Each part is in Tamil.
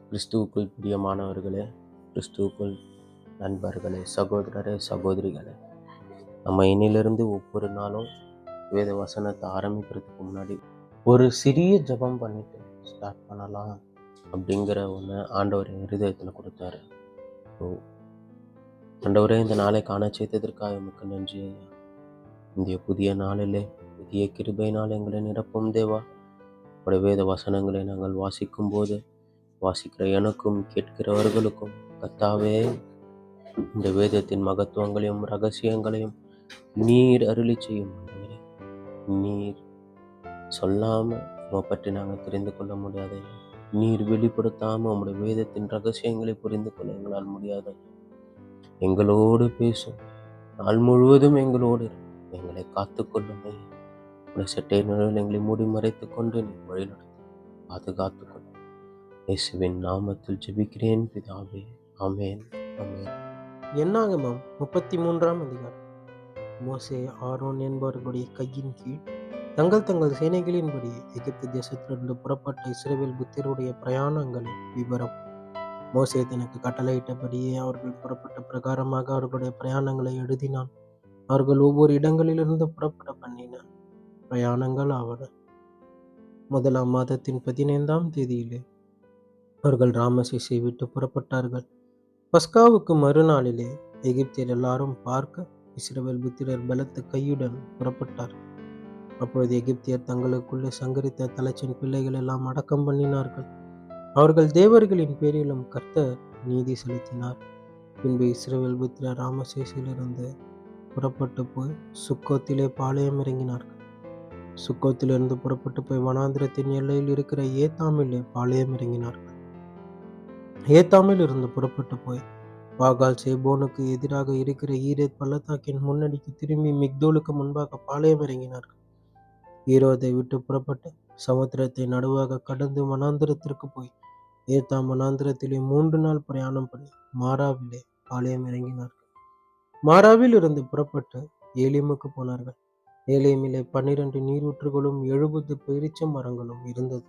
கிறிஸ்துவுக்குள் பிரியமானவர்களே, கிறிஸ்துவுக்குள் நண்பர்களே, சகோதரரே, சகோதரிகளே, நம்ம இன்னிலிருந்து ஒவ்வொரு நாளும் வேத வசனத்தை ஆரம்பிக்கிறதுக்கு முன்னாடி ஒரு சிறிய ஜெபம் பண்ணிட்டு ஸ்டார்ட் பண்ணலாம் அப்படிங்கிற ஒன்று ஆண்டவர் என் இருதயத்தில் கொடுத்தாரு. ஸோ ஆண்டவரே, இந்த நாளை காண செய்ததற்காக உமக்கு நன்றி ஐயா. இந்த புதிய நாளிலே புதிய கிருபையினால் எங்களை நிரப்பும் தேவா. உடைய வேத வசனங்களை நாங்கள் வாசிக்கும் போது வாசிக்கிற எனக்கும் கேட்கிறவர்களுக்கும் கர்த்தாவே, இந்த வேதத்தின் மகத்துவங்களையும் ரகசியங்களையும் நீர் அருளி செய்யும் ஆண்டவரே. நீர் சொல்லாம உம்மை பற்றி நாங்கள் தெரிந்து கொள்ள முடியாது. நீர் வெளிப்படுத்தாம உம்முடைய வேதத்தின் ரகசியங்களை புரிந்து கொள்ள எங்களால் முடியாது. எங்களோடு பேசும், நாள் முழுவதும் எங்களோடு இரு. எங்களை காத்துக்கொள்ளும். உடைய சட்டை நிழலில் எங்களை மூடி மறைத்துக் கொண்டு நீ வழிநடத்தும், பாதுகாத்துக் கொள்ளும். இயேசுவின் நாமத்தில் ஜெபிக்கிறேன் பிதாவே, ஆமென், ஆமென். என்னாகமம் 33ஆம் அதிகாரம். மோசே, ஆரோன் என்பவர்களுடைய கையின் கீழ் தங்கள் சேனைகளின்படி எகிப்து தேசத்திலிருந்து புறப்பட்ட இஸ்ரவேல் புத்திரருடைய பிரயாணங்களின் விவரம். மோசே தனக்கு கட்டளையிட்டபடியே அவர்கள் புறப்பட்ட பிரகாரமாக அவர்களுடைய பிரயாணங்களை எழுதினான். அவர்கள் ஒவ்வொரு இடங்களிலிருந்து புறப்பட பண்ணின பிரயாணங்கள் ஆவன. 1ஆம் மாதத்தின் 15ஆம் தேதியிலே அவர்கள் ராமசேசை விட்டு புறப்பட்டார்கள். பஸ்காவுக்கு மறுநாளிலே எகிப்தியர் எல்லாரும் பார்க்க இஸ்ரவேல் புத்திரர் பலத்த கையுடன் புறப்பட்டார். அப்பொழுது எகிப்தியர் தங்களுக்குள்ளே சங்கரித்த தலைச்சன் பிள்ளைகள் எல்லாம் அடக்கம் பண்ணினார்கள். அவர்கள் தேவர்களின் பேரிலும் கர்த்தர் நீதி செலுத்தினார். பின்பு இஸ்ரவேல் புத்திரர் ராமசேசிலிருந்து புறப்பட்டு போய் சுக்கோத்திலே பாளையம் இறங்கினார்கள். சுக்கோத்திலிருந்து புறப்பட்டு போய் வனாந்திரத்தின் எல்லையில் இருக்கிற ஏத்தாமிலே பாளையம் இறங்கினார்கள். ஏத்தாமில் இருந்து புறப்பட்டு போய் பாகால் சேபோனுக்கு எதிராக இருக்கிற ஈரேத் பள்ளத்தாக்கின் முன்னடிக்கு திரும்பி மிக்தோலுக்கு முன்பாக பாளையம் இறங்கினார்கள். ஈரோதை விட்டு புறப்பட்டு சமுத்திரத்தை நடுவாக கடந்து வனாந்திரத்திற்கு போய் ஏத்தாம் வனாந்திரத்திலே 3 நாள் பிரயாணம் பண்ணி மாராவிலே பாளையம் இறங்கினார்கள். மாராவில் இருந்து புறப்பட்டு ஏலிமுக்கு போனார்கள். ஏலேமிலே 12 நீரூற்றுகளும் 70 பேரீச்ச மரங்களும் இருந்தது.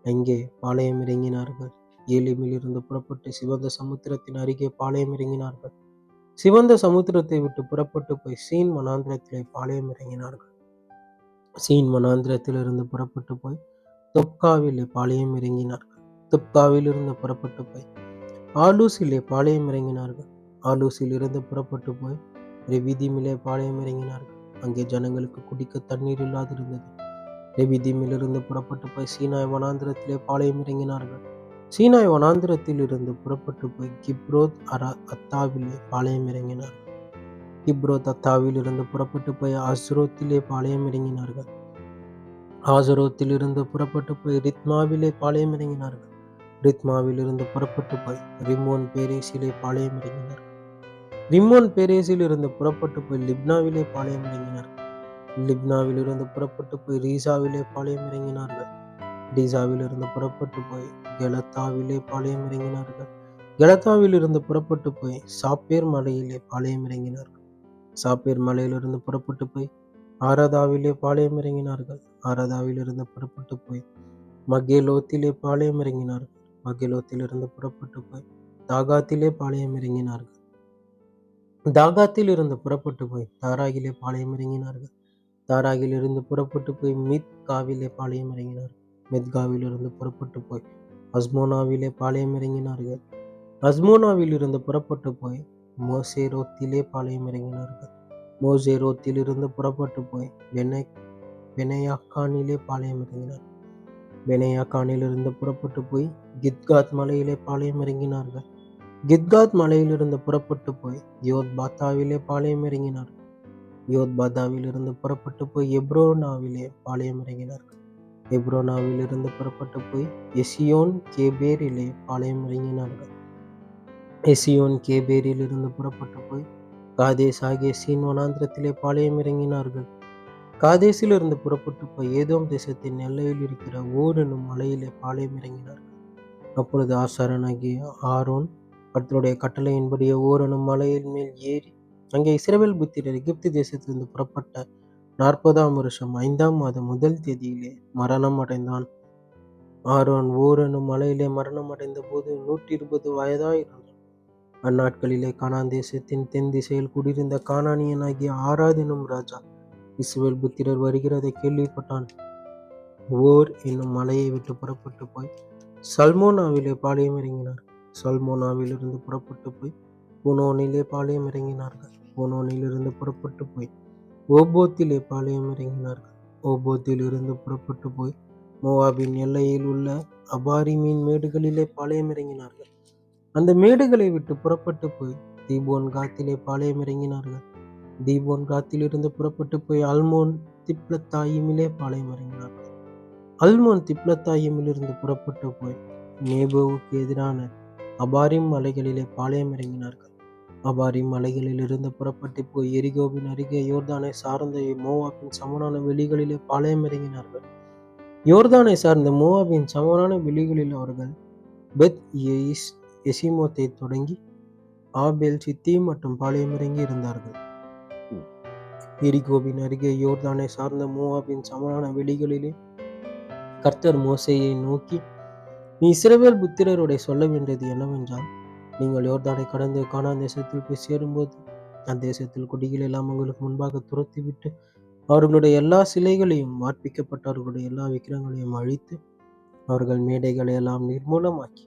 அங்கே பாளையம் இறங்கினார்கள். ஏலிமில் இருந்து புறப்பட்டு சிவந்த சமுத்திரத்தின் அருகே பாளையம் இறங்கினார்கள். சிவந்த சமுத்திரத்தை விட்டு புறப்பட்டு போய் சீன் வனாந்திரத்திலே பாளையம் இறங்கினார்கள். சீன் வனாந்திரத்தில் இருந்து புறப்பட்டு போய் தொப்காவிலே பாளையம் இறங்கினார்கள். தொப்காவில் இருந்து புறப்பட்டு போய் ஆலூசிலே பாளையம் இறங்கினார்கள். ஆலூசில் இருந்து புறப்பட்டு போய் ரெவிதீமிலே பாளையம் இறங்கினார்கள். அங்கே ஜனங்களுக்கு குடிக்க தண்ணீர் இல்லாதிருந்தது. ரெவிதீமிலிருந்து புறப்பட்டு போய் சீனாய் வனாந்திரத்திலே பாளையம் இறங்கினார்கள். சீனாய் வனாந்திரத்தில் இருந்து புறப்பட்டு போய் கிப்ரோத் அத்தாவிலே பாளையம் இறங்கினார்கள். கிப்ரோத் அத்தாவில் இருந்து புறப்பட்டு போய் அஸ்ரோத்திலே பாளையம் இறங்கினார்கள். ஆசரோத்தில் இருந்து புறப்பட்டு போய் ரித்மாவிலே பாளையம் இறங்கினார்கள். ரித்மாவில் இருந்து புறப்பட்டு போய் ரிமோன் பேரேசிலே பாளையம் இறங்கினார்கள். ரிமோன் பேரேசில் இருந்து புறப்பட்டு போய் லிப்னாவிலே பாளையம் இறங்கினார்கள். லிப்னாவில் இருந்து புறப்பட்டு போய் ரீசாவிலே பாளையம் இறங்கினார்கள். ரீசாவில் இருந்து புறப்பட்டு போய் கெலத்தாவிலே பாளையம் இறங்கினார்கள். கெலத்தாவில் இருந்து புறப்பட்டு போய் சாப்பேர் மலையிலே பாளையம் இறங்கினார்கள். சாப்பேர் மலையிலிருந்து புறப்பட்டு போய் ஆரதாவிலே பாளையம் இறங்கினார்கள். ஆரதாவில் இருந்து புறப்பட்டு போய் மகேலோத்திலே பாளையம் இறங்கினார்கள். மகேலோத்தில் இருந்து புறப்பட்டு போய் தாகாத்திலே பாளையம் இறங்கினார்கள். தாகாத்தில் இருந்து புறப்பட்டு போய் தாராகிலே பாளையம் இறங்கினார்கள். தாராகில் இருந்து புறப்பட்டு போய் மித்காவிலே பாளையம் இறங்கினார்கள். மித்காவில் இருந்து புறப்பட்டு போய் அஸ்மோனாவிலே பாளையம் இறங்கினார்கள். அஸ்மோனாவில் இருந்து புறப்பட்டு போய் மோசேரோத்திலே பாளையம் இறங்கினார்கள். மோசேரோத்தில் இருந்து புறப்பட்டு போய் பெனையாக்கானிலே பாளையம் இறங்கினார்கள். பெனையாக்கானில் இருந்து புறப்பட்டு போய் கித்காத் மலையிலே பாளையம் இறங்கினார்கள். கித்காத் மலையிலிருந்து புறப்பட்டு போய் யோத்பாத்தாவிலே பாளையம் இறங்கினார்கள். யோத்பாத்தாவில் இருந்து புறப்பட்டு போய் எப்ரோனாவிலே பாளையம் இறங்கினார்கள். எப்ரோனாவில் இருந்து புறப்பட்டு போய் எசியோன் கேபேரிலே பாளையம் இறங்கினார்கள். எசியோன் கேபேரில் இருந்து புறப்பட்டு போய் காதேஸ் ஆகிய சீன் வனாந்திரத்திலே பாளையம் இறங்கினார்கள். காதேசில் இருந்து புறப்பட்டு போய் ஏதோம் தேசத்தின் எல்லையில் இருக்கிற ஓர் என்னும் மலையிலே பாளையம் இறங்கினார்கள். அப்பொழுது ஆசாரனாகிய ஆரோன் கர்த்தருடைய கட்டளையின்படியே ஓர் என்னும் மலையின் மேல் ஏறி அங்கே இஸ்ரவேல் புத்திரர் எகிப்து தேசத்திலிருந்து புறப்பட்ட 40ஆம் வருஷம் 5ஆம் மாதம் 1 தேதியிலே மரணம் அடைந்தான். ஆரோன் ஊர் என்னும் மலையிலே மரணம் அடைந்த போது 120 வயதாயிருந்தார். அந்நாட்களிலே கானான் தேசத்தின் தென் திசையில் குடியிருந்த கானானியனாகிய ஆராத் என்னும் ராஜா இஸ்ரவேல் புத்திரர் வருகிறதை கேள்விப்பட்டான். ஓர் என்னும் மலையை விட்டு புறப்பட்டு போய் சல்மோனாவிலே பாளையம் இறங்கினார். சல்மோனாவிலிருந்து புறப்பட்டு போய் பூனோனிலே பாளையம் இறங்கினார்கள். பூனோனிலிருந்து புறப்பட்டு போய் ஓபோத்திலே பாளையம் இறங்கினார்கள். ஓபோத்தில் இருந்து புறப்பட்டு போய் மோவாபின் எல்லையில் உள்ள அபாரிமின் மேடுகளிலே பாளையம் இறங்கினார்கள். அந்த மேடுகளை விட்டு புறப்பட்டு போய் தீபோன் காத்திலே பாளையம் இறங்கினார்கள். தீபோன் காத்திலிருந்து புறப்பட்டு போய் அல்மோன் திப்லத்தாயிமிலே பாளையம் இறங்கினார்கள். அல்மோன் திப்லத்தாயிமிலிருந்து புறப்பட்டு போய் நேபோவுக்கு எதிரான அபாரிம் மலைகளிலே பாளையம் இறங்கினார்கள். அபாரிம் மலைகளில் இருந்து புறப்பட்டு போய் எரிகோவின் அருகே யோர்தானை சார்ந்த மோவாபின் சமனான வெளிகளிலே பாளையம் இறங்கினார்கள். யோர்தானை சார்ந்த மோவாபின் சமனான வெளிகளில் அவர்கள் பெத் எசிமோத்தை தொடங்கி ஆபேல் சித்தீம் மற்றும் பாளையம் இறங்கி இருந்தார்கள். எரிகோவின் அருகே யோர்தானை சார்ந்த மோவாபின் சமனான வெளிகளிலே கர்த்தர் மோசேயை நோக்கி, நீ இஸ்ரவேல் புத்திரருடைய சொல்ல வேண்டியது என்னவென்றால், நீங்கள் யோர்தானை கடந்து கானான் தேசத்தில் போய் சேரும்போது அத்தேசத்தில் குடிகள் எல்லாம் உங்களுக்கு முன்பாக துரத்திவிட்டு அவர்களுடைய எல்லா சிலைகளையும் வார்ப்பிக்கப்பட்டவர்களுடைய எல்லா விக்கிரங்களையும் அழித்து அவர்கள் மேடைகளை எல்லாம் நிர்மூலமாக்கி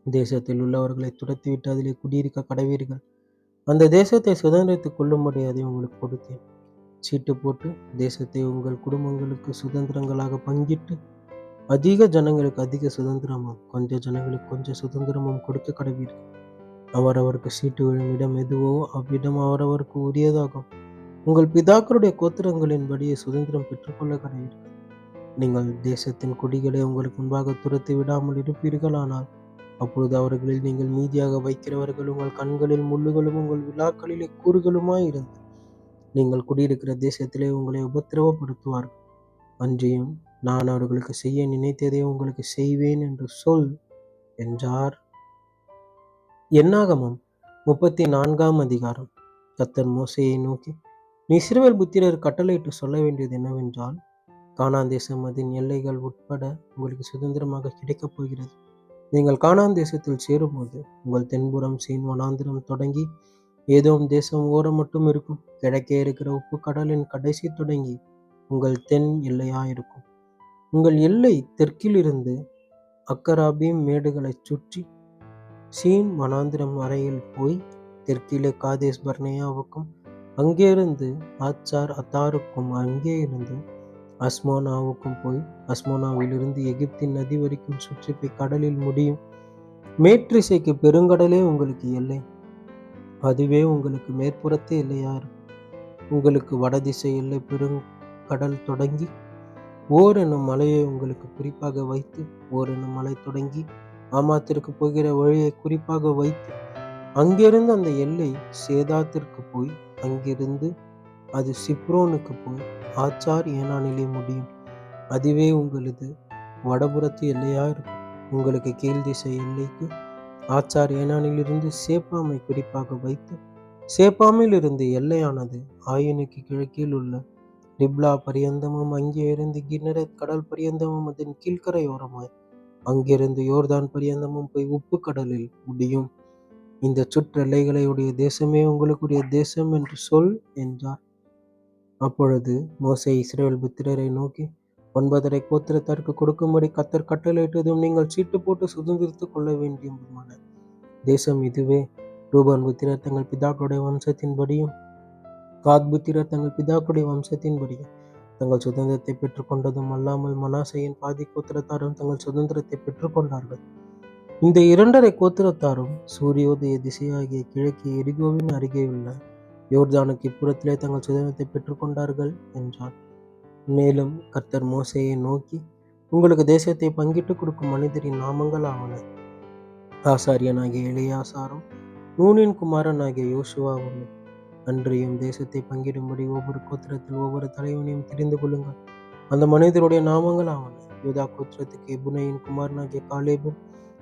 தேசத்தில் உள்ளவர்களை துரத்திவிட்டு அதிலே குடியிருக்க கடவீர்கள். அந்த தேசத்தை சுதந்திரத்துக் கொள்ளும்படி அதை உங்களுக்கு கொடுத்தேன். சீட்டு போட்டு தேசத்தை உங்கள் குடும்பங்களுக்கு சுதந்திரங்களாக பங்கிட்டு அதிக ஜனங்களுக்கு அதிக சுதந்திரமும் கொஞ்ச ஜனங்களுக்கு கொஞ்சம் சுதந்திரமும் கொடுக்க கடவீர்கள். அவரவருக்கு சீட்டு விழும் இடம் எதுவோ அவ்விடம் அவரவருக்கு உரியதாகும். உங்கள் பிதாக்களுடைய கோத்திரங்களின்படியே சுதந்திரம் பெற்றுக்கொள்ள கடவீர்கள். நீங்கள் தேசத்தின் குடிகளை உங்களுக்கு முன்பாக துரத்தி விடாமல் இருப்பீர்களானால் அப்பொழுது அவர்களில் நீங்கள் மீதியாக வைக்கிறவர்கள் உங்கள் கண்களில் முள்ளுகளும் உங்கள் விழாக்களிலே கூறுகளுமாய் இருந்து நீங்கள் குடியிருக்கிற தேசத்திலே உங்களை உபத்திரவப்படுத்துவார்கள். அன்றியும் நான் அவர்களுக்கு செய்ய நினைத்ததை உங்களுக்கு செய்வேன் என்று சொல் என்றார். என்னாகமம் 34ஆம் அதிகாரம். கர்த்தர் மோசேயை நோக்கி, நீ இஸ்ரவேல் புத்திரர் கட்டளையிட்டு சொல்ல வேண்டியது என்னவென்றால், கானான் தேசம் அதன் எல்லைகள் உட்பட உங்களுக்கு சுதந்திரமாக கிடைக்கப் போகிறது. நீங்கள் கானான் தேசத்தில் சேரும்போது உங்கள் தென்புறம் சீன் வனாந்திரம் தொடங்கி ஏதோம் தேசம் ஓரம் மட்டும் இருக்கும். கிழக்கே இருக்கிற உப்பு கடலின் கடைசி தொடங்கி உங்கள் தென் எல்லையாயிருக்கும். உங்கள் எல்லை தெற்கிலிருந்து அக்கராபீம் மேடுகளை சுற்றி சீன் வனாந்திரம் வரையில் போய் தெற்கிலே காதேஸ் பர்னேயாவுக்கும் அங்கேயிருந்து ஆச்சார் அத்தாருக்கும் அங்கே இருந்து அஸ்மோனாவுக்கும் போய் அஸ்மோனாவிலிருந்து எகிப்தின் நதி வரைக்கும் சுற்றி போய் கடலில் முடியும். மேற்றிசைக்கு பெருங்கடலே உங்களுக்கு எல்லை. அதுவே உங்களுக்கு மேற்புறத்தே எல்லையா இருக்கும். உங்களுக்கு வடதிசை எல்லை பெருங்கடல் தொடங்கி ஓர் என்னும் மலையை உங்களுக்கு குறிப்பாக வைத்து ஓர் என்னும் மலை தொடங்கி ஆமாத்திற்கு போகிற வழியை குறிப்பாக வைத்து அங்கிருந்து அந்த எல்லை சேதாத்திற்கு போய் அங்கிருந்து அது சிப்ரோனுக்கு போய் ஆச்சார் ஏனானிலே முடியும். அதுவே உங்களது வடபுறத்து எல்லையா இருக்கும். உங்களுக்கு கீழ் திசை எல்லைக்கு ஆச்சார் ஏனானிலிருந்து சேப்பாமை குறிப்பாக வைத்து சேப்பாமில் இருந்து எல்லையானது ஆயனுக்கு கிழக்கில் உள்ள ரிப்லா பரியந்தமும் அங்கே இருந்து கின்னரத் கடல் பரியந்தமும் அதன் கீழ்கரையோரமாய் அங்கிருந்து யோர்தான் பரியந்தமும் போய் உப்பு கடலில் முடியும். இந்த சுற்றெல்லைகளை உடைய தேசமே உங்களுக்குரிய தேசம் என்று சொல் என்றார். அப்பொழுது மோசே இஸ்ரவேல் புத்திரரை நோக்கி, 9 கோத்திரத்தாருக்கு கொடுக்கும்படி கர்த்தர் கட்டளையிட்டதும் நீங்கள் சீட்டு போட்டு சுதந்திரித்துக் கொள்ள வேண்டியதுமான தேசம் இதுவே. ரூபன் புத்திரர் தங்கள் பிதாக்களுடைய வம்சத்தின்படியும் காத் புத்திரர் தங்கள் பிதாக்களுடைய வம்சத்தின்படியும் தங்கள் சுதந்திரத்தை பெற்றுக்கொண்டதும் அல்லாமல் மனாசையின் பாதி கோத்திரத்தாரும் தங்கள் சுதந்திரத்தை பெற்றுக்கொண்டார்கள். இந்த 2.5 கோத்திரத்தாரும் சூரியோதய திசையாகிய கிழக்கே எரிகோவின் அருகேயுள்ள யோர்தானுக்கு இப்புறத்திலே தங்கள் சுதந்திரத்தை பெற்றுக்கொண்டார்கள் என்றார். மேலும் கர்த்தர் மோசேயை நோக்கி, உங்களுக்கு தேசத்தை பங்கிட்டு கொடுக்கும் மனிதரின் நாமங்கள் ஆவன. ஆசாரியனாகிய எலியாசாரும் நூனின் குமாரனாகிய யோசுவாவும். அன்றியும் தேசத்தை பங்கிடும்படி ஒவ்வொரு கோத்திரத்தில் ஒவ்வொரு தலைவனையும் தெரிந்து கொள்ளுங்கள். அந்த மனிதருடைய நாமங்கள் ஆவன. யூதா கோத்திரத்துக்கு எபுனையின் குமாரனாகிய காலேபும்,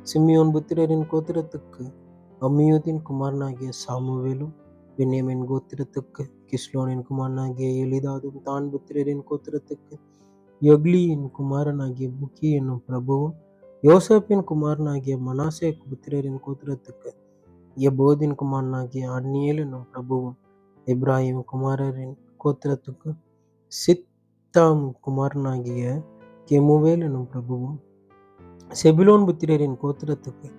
சிமியோன் புத்திரரின் கோத்திரத்துக்கு அம்மியூதின் குமாரனாகிய சாமுவேலும், பென்யமீன் கோத்திரத்துக்கு கிஸ்லோனின் குமாரனாகிய எலிதாதும், தான் புத்திரரின் கோத்திரத்துக்கு யொக்லியின் குமாரனாகிய புக்கி என்னும் பிரபுவும், யோசேப்பின் குமாரனாகிய மனாசே புத்திரரின் கோத்திரத்துக்கு எபோதின் குமாரனாகிய அந்நியேல் என்னும் பிரபுவும், எப்ராயிம் குமாரரின் கோத்திரத்துக்கு சித்தாம் குமாரனாகிய கெமுவேல் என்னும் பிரபுவும், செபுலோன் புத்திரரின் கோத்திரத்துக்கு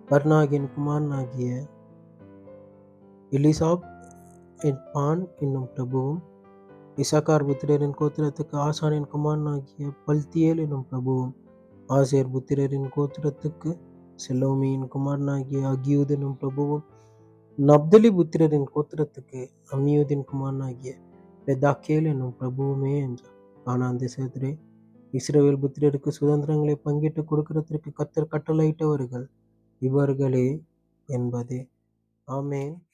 பர்னாகின் குமாரனாகிய எலிசாப் பான் என்னும் பிரபுவும், இசக்கார் புத்திரரின் கோத்திரத்துக்கு ஆசானின் குமாரனாகிய பல்தியேல் என்னும் பிரபுவும், ஆசேர் புத்திரரின் கோத்திரத்துக்கு செலோமியின் குமாரனாகிய அகியூத் என்னும் பிரபுவும், நப்தலி புத்திரரின் கோத்திரத்துக்கு அம்மியூதின் குமாரனாகிய பெதாக்கேல் என்னும் பிரபுவுமே என்றார். கானான் தேசத்திலே இஸ்ரவேல் புத்திரருக்கு சுதந்திரங்களை பங்கிட்டு கொடுக்கிறதற்கு கர்த்தர் கட்டளையிட்டவர்கள் இவர்களே என்பதே. ஆமென்.